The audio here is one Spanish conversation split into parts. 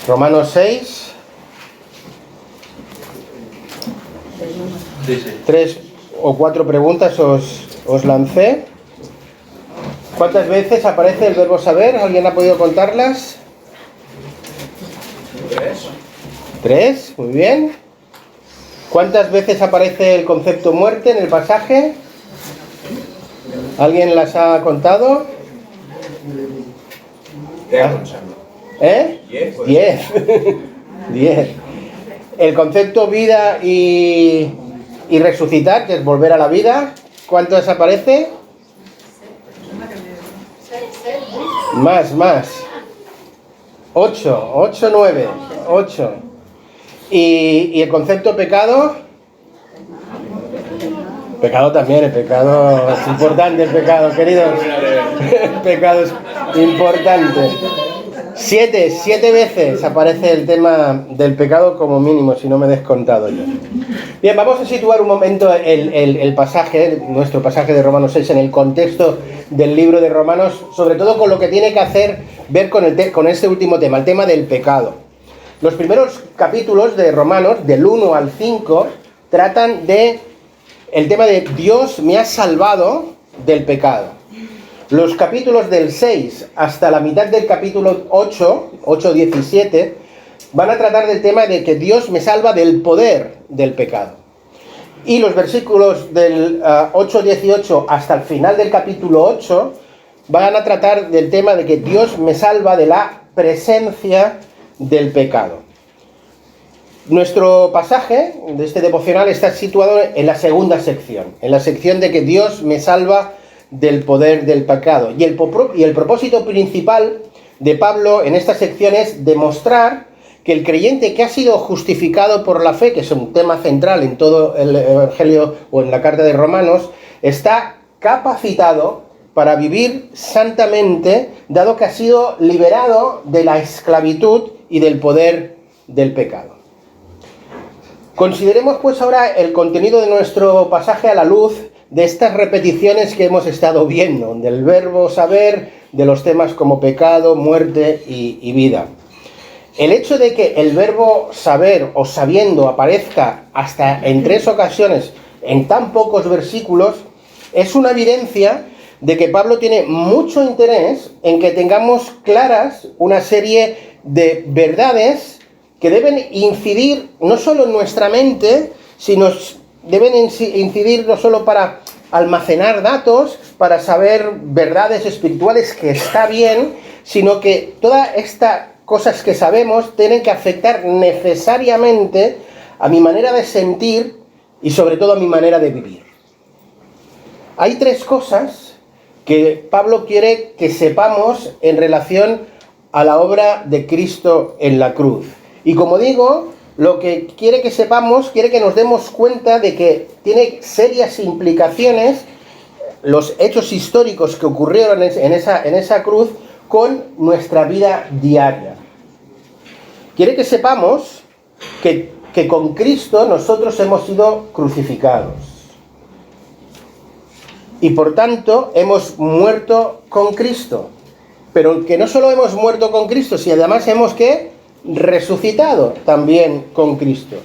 Romanos 6. Sí, sí. 3 o 4 preguntas os lancé. ¿Cuántas veces aparece el verbo saber? ¿Alguien ha podido contarlas? 3. 3, muy bien. ¿Cuántas veces aparece el concepto muerte en el pasaje? ¿Alguien las ha contado? 10. 10. El concepto vida y resucitar, que es volver a la vida, ¿cuántas aparece? Más. 8, 9. 8. ¿Y el concepto pecado? Pecado también, el pecado es importante, el pecado, queridos. El pecado es importante. 7 veces aparece el tema del pecado como mínimo, si no me he descontado yo. Bien, vamos a situar un momento el pasaje, nuestro pasaje de Romanos 6, en el contexto del libro de Romanos, sobre todo con lo que tiene que ver con este último tema, el tema del pecado. Los primeros capítulos de Romanos, del 1 al 5, tratan de el tema de Dios me ha salvado del pecado. Los capítulos del 6 hasta la mitad del capítulo 8-17, van a tratar del tema de que Dios me salva del poder del pecado. Y los versículos del 8-18 hasta el final del capítulo 8 van a tratar del tema de que Dios me salva de la presencia del pecado. Nuestro pasaje de este devocional está situado en la segunda sección, en la sección de que Dios me salva del poder del pecado. Y el propósito principal de Pablo en esta sección es demostrar que el creyente que ha sido justificado por la fe, que es un tema central en todo el Evangelio o en la carta de Romanos, está capacitado para vivir santamente, dado que ha sido liberado de la esclavitud y del poder del pecado. Consideremos pues ahora el contenido de nuestro pasaje a la luz de estas repeticiones que hemos estado viendo, del verbo saber, de los temas como pecado, muerte y vida. El hecho de que el verbo saber o sabiendo aparezca hasta en 3 ocasiones en tan pocos versículos es una evidencia de que Pablo tiene mucho interés en que tengamos claras una serie de verdades que deben incidir no solo en nuestra mente, sino deben incidir no solo para almacenar datos, para saber verdades espirituales, que está bien, sino que todas estas cosas que sabemos tienen que afectar necesariamente a mi manera de sentir y sobre todo a mi manera de vivir. Hay 3 cosas que Pablo quiere que sepamos en relación a la obra de Cristo en la cruz. Y como digo, lo que quiere que sepamos, quiere que nos demos cuenta de que tiene serias implicaciones los hechos históricos que ocurrieron en esa cruz con nuestra vida diaria. Quiere que sepamos que con Cristo nosotros hemos sido crucificados. Y por tanto hemos muerto con Cristo. Pero que no solo hemos muerto con Cristo, sino además hemos resucitado también con Cristo.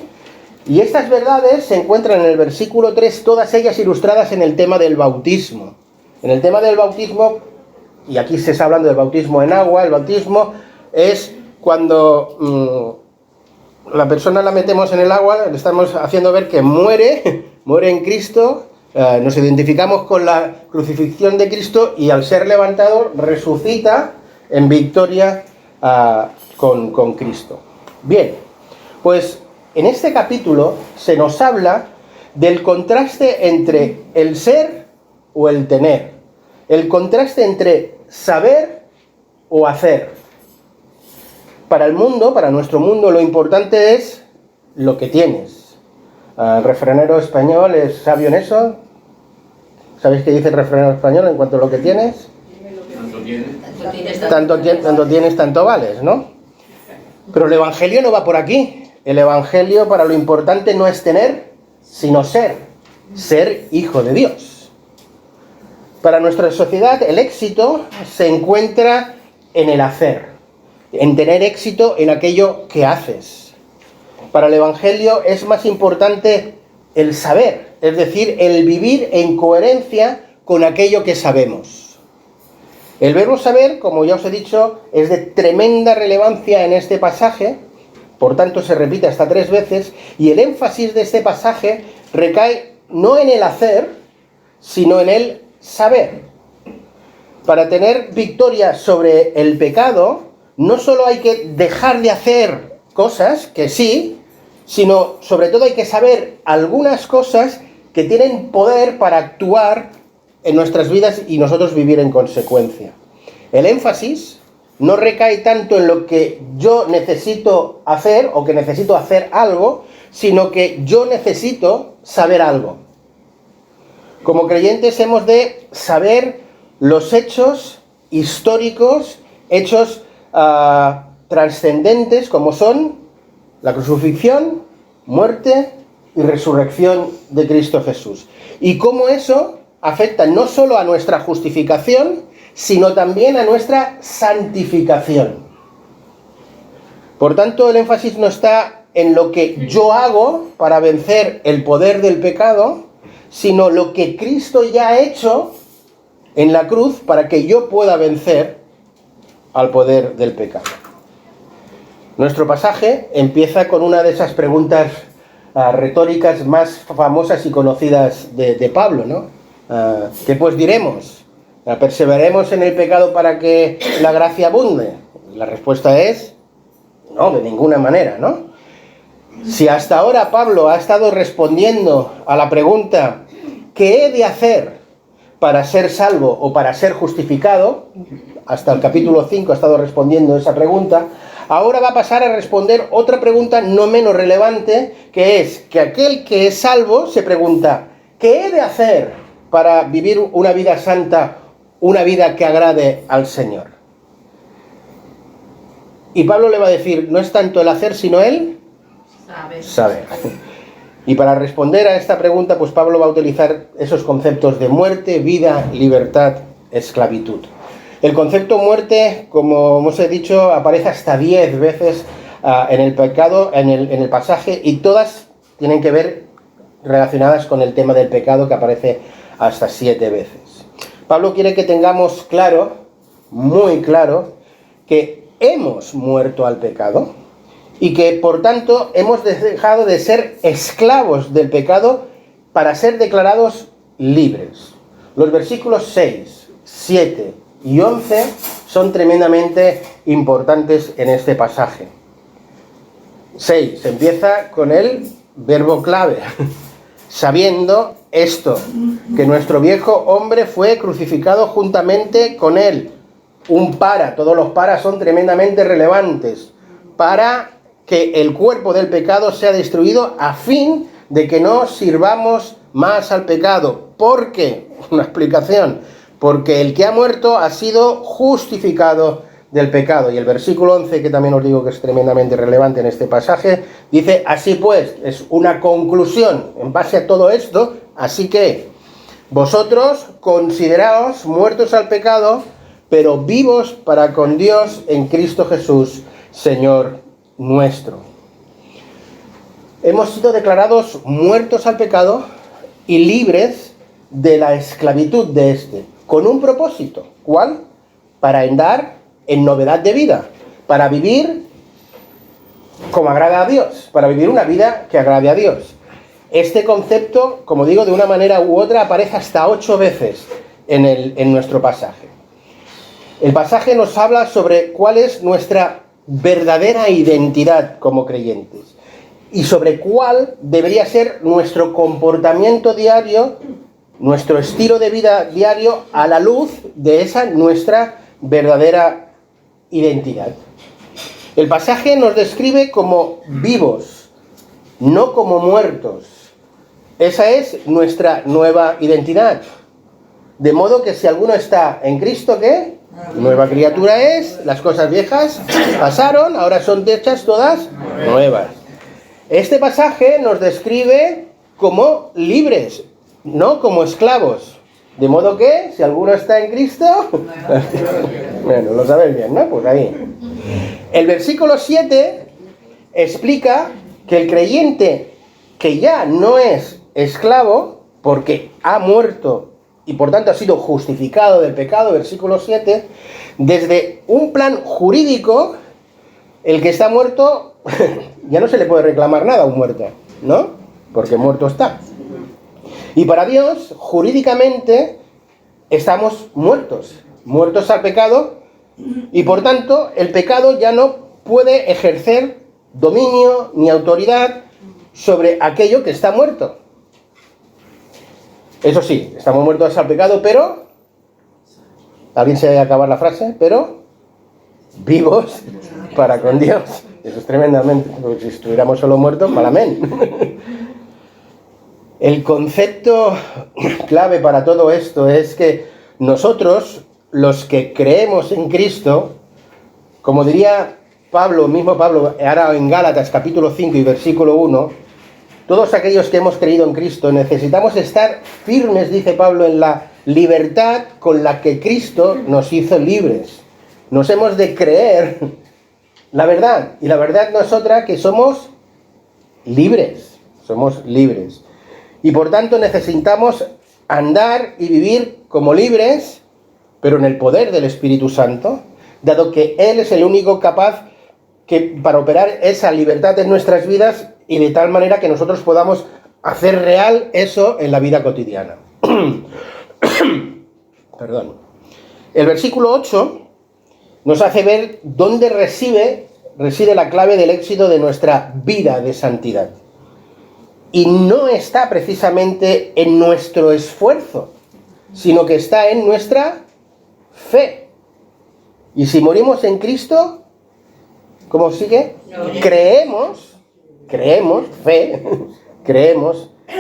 Y estas verdades se encuentran en el versículo 3, todas ellas ilustradas en el tema del bautismo. En el tema del bautismo, y aquí se está hablando del bautismo en agua, el bautismo es cuando la persona la metemos en el agua, le estamos haciendo ver que muere en Cristo, nos identificamos con la crucifixión de Cristo y al ser levantado resucita en victoria con Cristo. Bien, pues en este capítulo se nos habla del contraste entre el ser o el tener, el contraste entre saber o hacer. Para el mundo, para nuestro mundo, lo importante es lo que tienes. El refranero español es sabio en eso. ¿Sabéis qué dice el refranero español en cuanto a lo que tienes? Tanto tienes, tanto vales, ¿no? Pero el Evangelio no va por aquí. El Evangelio, para lo importante no es tener, sino ser hijo de Dios. Para nuestra sociedad el éxito se encuentra en el hacer. en tener éxito en aquello que haces. Para el Evangelio es más importante el saber, es decir, el vivir en coherencia con aquello que sabemos. El verbo saber, como ya os he dicho, es de tremenda relevancia en este pasaje, por tanto se repite hasta 3 veces, y el énfasis de este pasaje recae no en el hacer, sino en el saber. Para tener victoria sobre el pecado, no solo hay que dejar de hacer cosas, que sí, sino sobre todo hay que saber algunas cosas que tienen poder para actuar en nuestras vidas y nosotros vivir en consecuencia. El énfasis no recae tanto en lo que yo necesito hacer o que necesito hacer algo, sino que yo necesito saber algo. Como creyentes hemos de saber los hechos históricos, hechos trascendentes como son la crucifixión, muerte y resurrección de Cristo Jesús. Y cómo eso afecta no solo a nuestra justificación, sino también a nuestra santificación. Por tanto, el énfasis no está en lo que yo hago para vencer el poder del pecado, sino lo que Cristo ya ha hecho en la cruz para que yo pueda vencer al poder del pecado. Nuestro pasaje empieza con una de esas preguntas retóricas más famosas y conocidas de Pablo, ¿no? ¿Qué pues diremos? ¿Perseveraremos en el pecado para que la gracia abunde? La respuesta es no, de ninguna manera, ¿no? Si hasta ahora Pablo ha estado respondiendo a la pregunta ¿qué he de hacer para ser salvo o para ser justificado? Hasta el capítulo 5 ha estado respondiendo esa pregunta. Ahora va a pasar a responder otra pregunta no menos relevante, que es que aquel que es salvo se pregunta ¿qué he de hacer para vivir una vida santa, una vida que agrade al Señor? Y Pablo le va a decir, no es tanto el hacer, sino el saber. Y para responder a esta pregunta, pues Pablo va a utilizar esos conceptos de muerte, vida, libertad, esclavitud. El concepto muerte, como hemos dicho, aparece hasta 10 veces en el pecado, en el pasaje, y todas tienen que ver relacionadas con el tema del pecado, que aparece hasta 7 veces. Pablo quiere que tengamos claro, muy claro, que hemos muerto al pecado y que por tanto hemos dejado de ser esclavos del pecado para ser declarados libres. Los versículos 6, 7 y 11 son tremendamente importantes en este pasaje. 6, empieza con el verbo clave, sabiendo esto, que nuestro viejo hombre fue crucificado juntamente con él. Todos los paras son tremendamente relevantes, para que el cuerpo del pecado sea destruido a fin de que no sirvamos más al pecado. ¿Por qué? Una explicación. Porque el que ha muerto ha sido justificado del pecado. Y el versículo 11, que también os digo que es tremendamente relevante en este pasaje, dice, así pues, es una conclusión en base a todo esto, así que vosotros consideraos muertos al pecado, pero vivos para con Dios en Cristo Jesús, Señor nuestro. Hemos sido declarados muertos al pecado y libres de la esclavitud de este, con un propósito. ¿Cuál? Para andar en novedad de vida, para vivir como agrada a Dios, para vivir una vida que agrade a Dios. Este concepto, como digo, de una manera u otra aparece hasta 8 veces en nuestro pasaje. El pasaje nos habla sobre cuál es nuestra verdadera identidad como creyentes y sobre cuál debería ser nuestro comportamiento diario, nuestro estilo de vida diario a la luz de esa nuestra verdadera identidad. El pasaje nos describe como vivos, no como muertos. Esa es nuestra nueva identidad. De modo que si alguno está en Cristo, ¿qué? Nueva criatura es, las cosas viejas pasaron, ahora son hechas todas nuevas. Este pasaje nos describe como libres, no como esclavos. De modo que, si alguno está en Cristo, bueno, lo sabéis bien, ¿no? Pues ahí. El versículo 7 explica que el creyente que ya no es esclavo, porque ha muerto y por tanto ha sido justificado del pecado, versículo 7, desde un plan jurídico, el que está muerto, ya no se le puede reclamar nada a un muerto, ¿no? Porque muerto está. Y para Dios, jurídicamente, estamos muertos al pecado, y por tanto, el pecado ya no puede ejercer dominio ni autoridad sobre aquello que está muerto. Eso sí, estamos muertos al pecado, pero... ¿Alguien se va a acabar la frase? Pero vivos para con Dios. Eso es tremendamente... Porque si estuviéramos solo muertos, mal amén. El concepto clave para todo esto es que nosotros, los que creemos en Cristo, como diría Pablo, mismo Pablo, ahora en Gálatas capítulo 5 y versículo 1, todos aquellos que hemos creído en Cristo necesitamos estar firmes, dice Pablo, en la libertad con la que Cristo nos hizo libres. Nos hemos de creer la verdad, y la verdad no es otra que somos libres, Y por tanto necesitamos andar y vivir como libres, pero en el poder del Espíritu Santo, dado que Él es el único capaz para operar esa libertad en nuestras vidas y de tal manera que nosotros podamos hacer real eso en la vida cotidiana. Perdón. El versículo 8 nos hace ver dónde reside la clave del éxito de nuestra vida de santidad. Y no está precisamente en nuestro esfuerzo, sino que está en nuestra fe. Y si morimos en Cristo, ¿cómo sigue? Creemos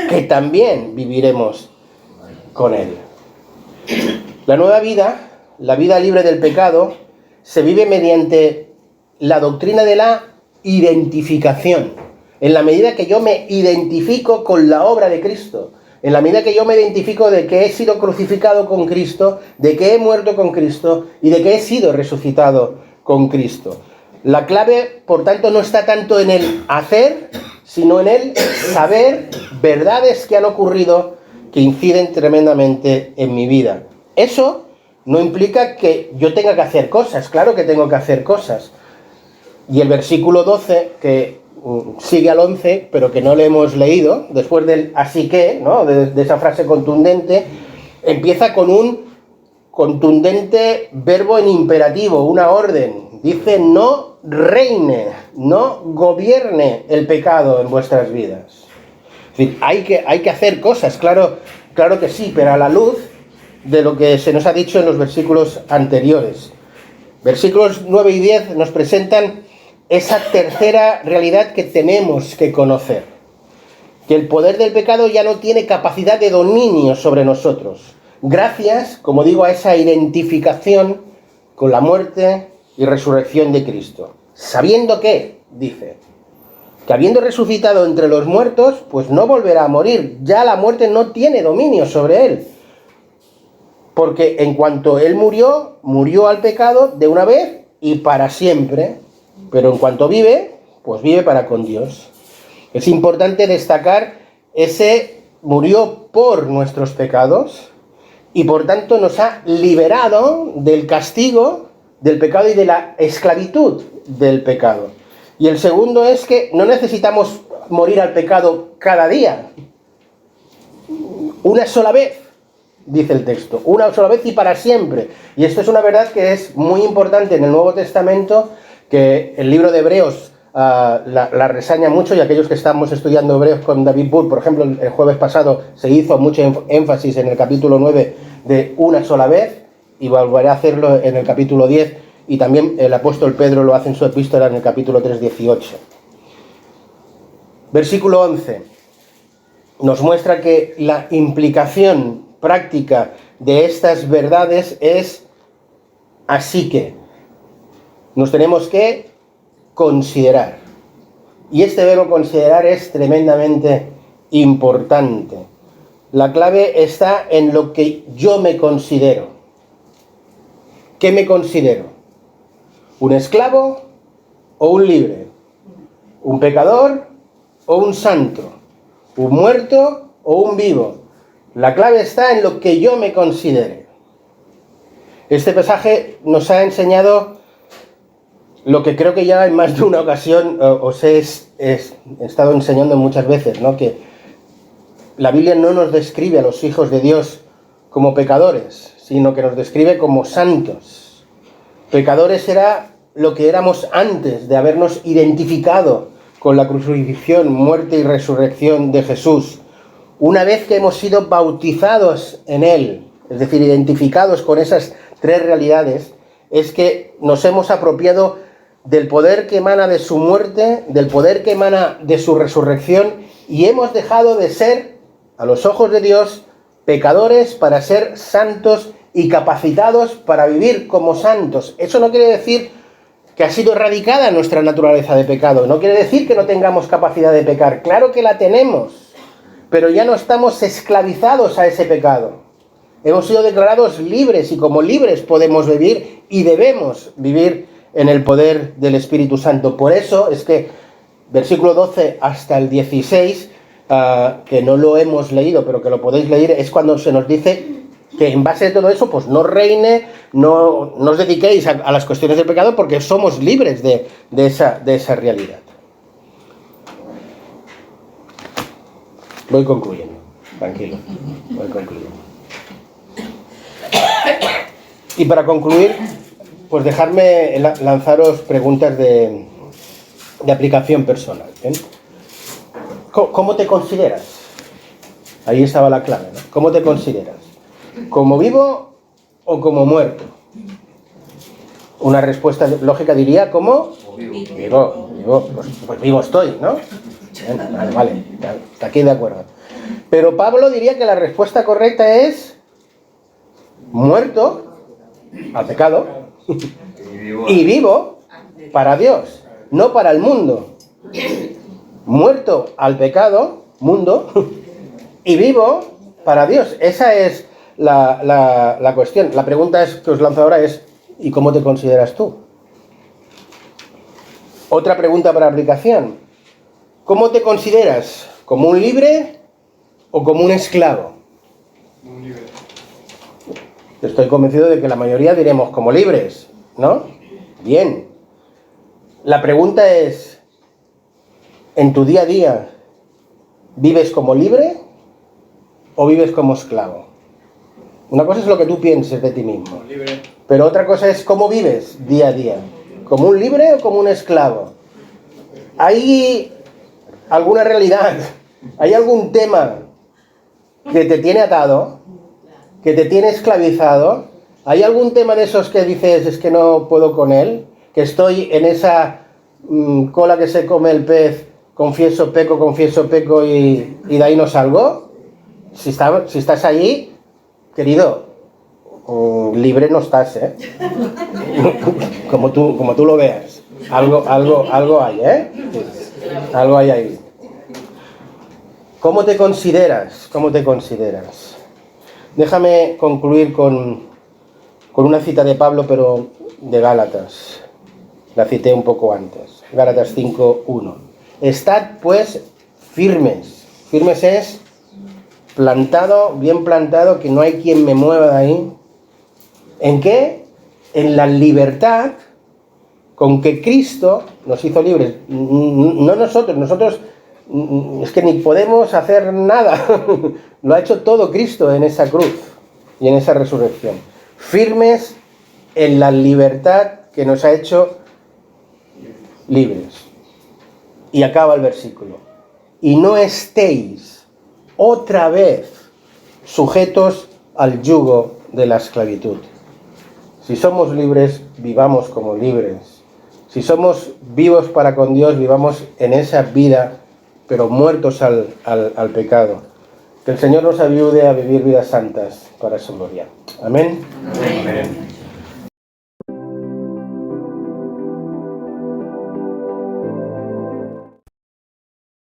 que también viviremos con Él. La nueva vida, la vida libre del pecado, se vive mediante la doctrina de la identificación. En la medida que yo me identifico con la obra de Cristo, en la medida que yo me identifico de que he sido crucificado con Cristo, de que he muerto con Cristo y de que he sido resucitado con Cristo. La clave, por tanto, no está tanto en el hacer, sino en el saber verdades que han ocurrido que inciden tremendamente en mi vida. Eso no implica que yo tenga que hacer cosas, claro que tengo que hacer cosas. Y el versículo 12, que sigue al 11, pero que no le hemos leído, después del así que, ¿no? de esa frase contundente, empieza con un contundente verbo en imperativo, una orden. Dice, no reine, no gobierne el pecado en vuestras vidas. Es decir, hay que hacer cosas, claro que sí, pero a la luz de lo que se nos ha dicho en los versículos anteriores. Versículos 9 y 10 nos presentan esa tercera realidad que tenemos que conocer. Que el poder del pecado ya no tiene capacidad de dominio sobre nosotros. Gracias, como digo, a esa identificación con la muerte y resurrección de Cristo. Sabiendo que, dice, que habiendo resucitado entre los muertos, pues no volverá a morir. Ya la muerte no tiene dominio sobre él. Porque en cuanto él murió al pecado de una vez y para siempre. Pero en cuanto vive, pues vive para con Dios. Es importante destacar ese murió por nuestros pecados y por tanto nos ha liberado del castigo del pecado y de la esclavitud del pecado. Y el segundo es que no necesitamos morir al pecado cada día. Una sola vez, dice el texto, una sola vez y para siempre. Y esto es una verdad que es muy importante en el Nuevo Testamento, que el libro de Hebreos la reseña mucho, y aquellos que estamos estudiando Hebreos con David Burr, por ejemplo, el jueves pasado se hizo mucho énfasis en el capítulo 9 de una sola vez, y volveré a hacerlo en el capítulo 10, y también el apóstol Pedro lo hace en su epístola en el capítulo 3, 18. Versículo 11 nos muestra que la implicación práctica de estas verdades es así que nos tenemos que considerar. Y este verbo considerar es tremendamente importante. La clave está en lo que yo me considero. ¿Qué me considero? ¿Un esclavo o un libre? ¿Un pecador o un santo? ¿Un muerto o un vivo? La clave está en lo que yo me considere. Este pasaje nos ha enseñado lo que creo que ya en más de una ocasión os he estado enseñando muchas veces, ¿no? Que la Biblia no nos describe a los hijos de Dios como pecadores, sino que nos describe como santos. Pecadores era lo que éramos antes de habernos identificado con la crucifixión, muerte y resurrección de Jesús. Una vez que hemos sido bautizados en Él, es decir, identificados con esas tres realidades, es que nos hemos apropiado del poder que emana de su muerte, del poder que emana de su resurrección, y hemos dejado de ser, a los ojos de Dios, pecadores para ser santos y capacitados para vivir como santos. Eso no quiere decir que ha sido erradicada nuestra naturaleza de pecado, no quiere decir que no tengamos capacidad de pecar, claro que la tenemos, pero ya no estamos esclavizados a ese pecado. Hemos sido declarados libres y como libres podemos vivir y debemos vivir en el poder del Espíritu Santo. Por eso es que versículo 12 hasta el 16, que no lo hemos leído, pero que lo podéis leer, es cuando se nos dice que en base a todo eso, pues no reine, no os dediquéis a las cuestiones del pecado porque somos libres de esa realidad. Voy concluyendo, tranquilo, voy concluyendo. Y para concluir, pues dejarme lanzaros preguntas de aplicación personal, ¿bien? ¿Cómo te consideras? Ahí estaba la clave, ¿no? ¿Cómo te consideras? ¿Como vivo o como muerto? Una respuesta lógica diría, ¿cómo? Vivo. Pues vivo estoy, ¿no? Vale, hasta aquí de acuerdo. Pero Pablo diría que la respuesta correcta es muerto al pecado y vivo para Dios, no para el mundo. Muerto al pecado, mundo, y vivo para Dios. Esa es la cuestión. La pregunta que os lanzo ahora es, ¿y cómo te consideras tú? Otra pregunta para aplicación. ¿Cómo te consideras? ¿Como un libre o como un esclavo? Un libre. Estoy convencido de que la mayoría diremos como libres, ¿no? Bien. La pregunta es, ¿en tu día a día vives como libre o vives como esclavo? Una cosa es lo que tú pienses de ti mismo, Libre. pero otra cosa es cómo vives día a día. ¿Como un libre o como un esclavo? ¿Hay alguna realidad, hay algún tema que te tiene atado, que te tiene esclavizado? ¿Hay algún tema de esos que dices, es que no puedo con él? Que estoy en esa cola que se come el pez, confieso, peco y de ahí no salgo. Si estás ahí, querido, libre no estás, ¿eh? como tú lo veas. Algo hay, ¿eh? Algo hay ahí. ¿Cómo te consideras? ¿Cómo te consideras? Déjame concluir con una cita de Pablo, pero de Gálatas. La cité un poco antes. Gálatas 5:1. Estad, pues, firmes. Firmes es plantado, bien plantado, que no hay quien me mueva de ahí. ¿En qué? En la libertad con que Cristo nos hizo libres. No nosotros es que ni podemos hacer nada. Lo ha hecho todo Cristo en esa cruz y en esa resurrección. Firmes en la libertad que nos ha hecho libres. Y acaba el versículo. Y no estéis otra vez sujetos al yugo de la esclavitud. Si somos libres, vivamos como libres. Si somos vivos para con Dios, vivamos en esa vida, pero muertos al pecado. Que el Señor nos ayude a vivir vidas santas para su gloria. Amén. Amén.